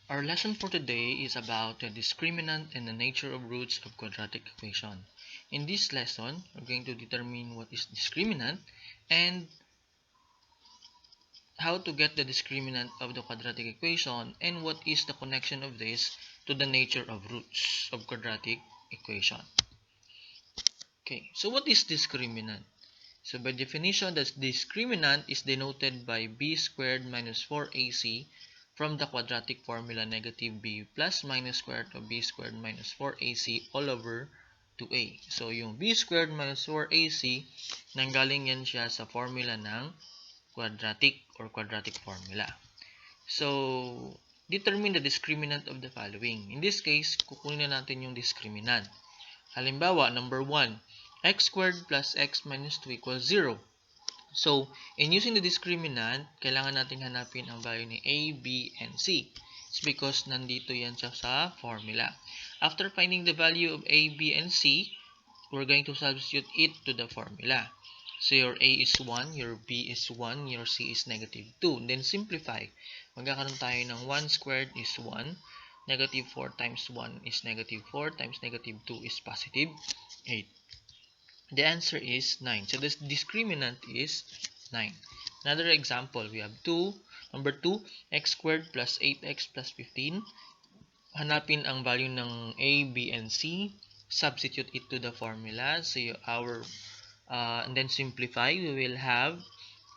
Our lesson for today is about the discriminant and the nature of roots of quadratic equation. In this lesson, we're going to determine what is discriminant and how to get the discriminant of the quadratic equation and what is the connection of this to the nature of roots of quadratic equation. Okay, so what is discriminant? So by definition, the discriminant is denoted by b squared minus 4ac from the quadratic formula negative b plus minus square root of b squared minus 4ac all over 2a. So yung b squared minus 4ac, nanggaling yan siya sa formula ng quadratic or quadratic formula. So, determine the discriminant of the following. In this case, kukunin na natin yung discriminant. Halimbawa, number 1, x squared plus x minus 2 equals 0. So, in using the discriminant, kailangan natin hanapin ang value ni a, b, and c. It's because nandito yan siya sa formula. After finding the value of a, b, and c, we're going to substitute it to the formula. So, your a is 1, your b is 1, your c is negative 2. Then, simplify. Magkakaroon tayo ng 1 squared is 1. Negative 4 times 1 is negative 4 times negative 2 is positive 8. The answer is 9. So, the discriminant is 9. Another example, we have number 2, x squared plus 8x plus 15. Hanapin ang value ng a, b, and c. Substitute it to the formula. So, and then simplify. We will have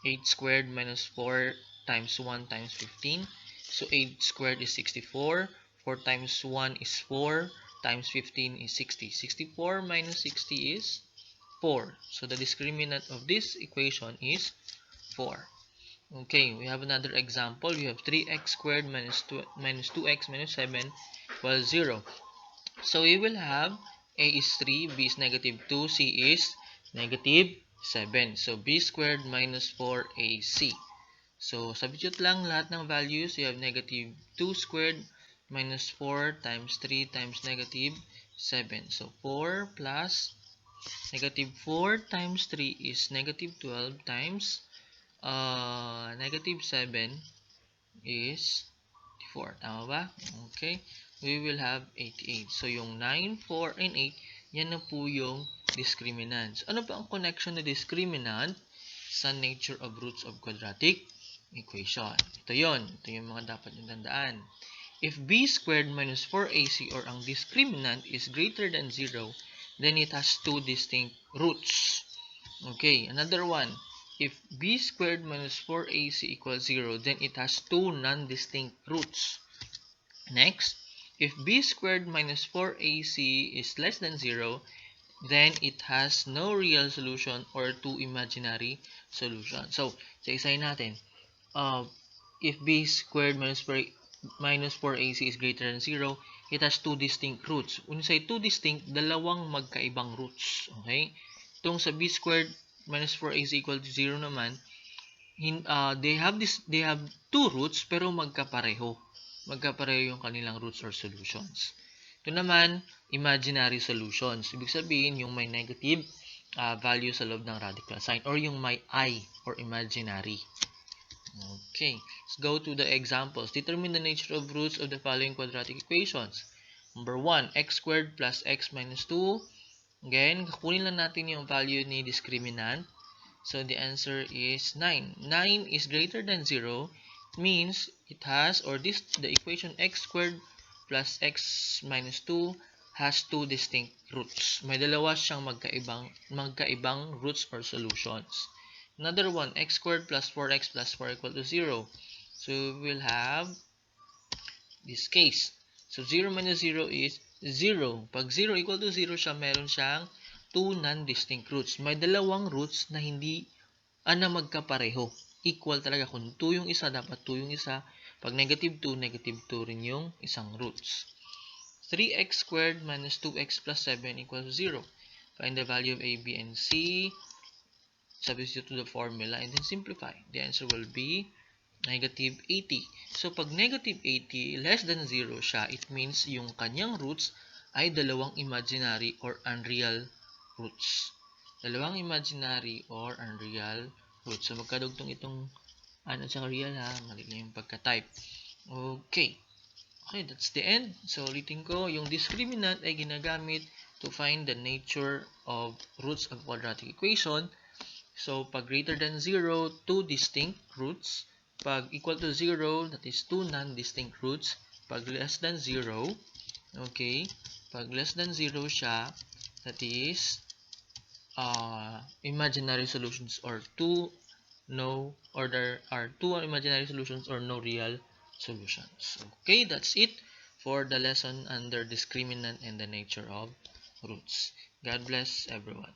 8 squared minus 4 times 1 times 15. So, 8 squared is 64. 4 times 1 is 4 times 15 is 60. 64 minus 60 is 4. So, the discriminant of this equation is 4. Okay, we have another example. We have 3x squared minus 2x minus 7 equals 0. So, we will have a is 3, b is negative 2, c is negative 7. So, b squared minus 4ac. So, substitute lang lahat ng values. You have negative 2 squared minus 4 times 3 times negative 7. So, 4 plus negative 4 times 3 is negative 12 times negative 7 is 4. Tama ba? Okay. We will have 88. So, yung 9, 4, and 8, yan na po yung discriminants. Ano ba ang connection na discriminant sa nature of roots of quadratic equation? Ito yon. Ito yung mga dapat nyo tandaan. If b squared minus 4ac or ang discriminant is greater than 0, then it has two distinct roots. Okay, another one. If b squared minus 4ac equals 0, then it has two non-distinct roots. Next, if b squared minus 4ac is less than 0, then it has no real solution or two imaginary solutions. So, isa-isahin natin. If b squared minus 4ac is greater than 0, it has two distinct roots. When you say two distinct, dalawang magkaibang roots. Okay? Itong sa b squared minus 4ac equal to 0 naman, they have two roots pero magkapareho. Magkapareho yung kanilang roots or solutions. Ito naman, imaginary solutions. Ibig sabihin, yung may negative value sa loob ng radical sign or yung may I or imaginary. Okay, let's go to the examples. Determine the nature of roots of the following quadratic equations. Number 1, x squared plus x minus 2. Again, kakunin lang natin yung value ni discriminant. So, the answer is 9. 9 is greater than 0. Means, it has, or the equation x squared plus x minus 2 has two distinct roots. May dalawa siyang magkaibang roots or solutions. Another one, x squared plus 4x plus 4 equal to 0. So, we will have this case. So, 0 minus 0 is 0. Pag 0 equal to 0 siya, meron siyang two non-distinct roots. May dalawang roots na hindi na magkapareho. Equal talaga. Kung 2 yung isa, dapat 2 yung isa. Pag negative 2 rin yung isang roots. 3x squared minus 2x plus 7 equals 0. Find the value of a, b, and c. Substitute to the formula and then simplify. The answer will be negative 80. So, pag negative 80 less than 0 siya, it means yung kanyang roots ay dalawang imaginary or unreal roots. Dalawang imaginary or unreal roots. So, magkadugtong itong ano sa real ha. Mali na yung pagka-type. Okay. Okay, that's the end. So, ulitin ko, yung discriminant ay ginagamit to find the nature of roots of quadratic equation. So, pag greater than 0, two distinct roots. Pag equal to 0, that is two non-distinct roots. Pag less than 0, okay, pag less than 0 siya, that is imaginary solutions or there are two imaginary solutions or no real solutions. Okay, that's it for the lesson under discriminant and the nature of roots. God bless everyone.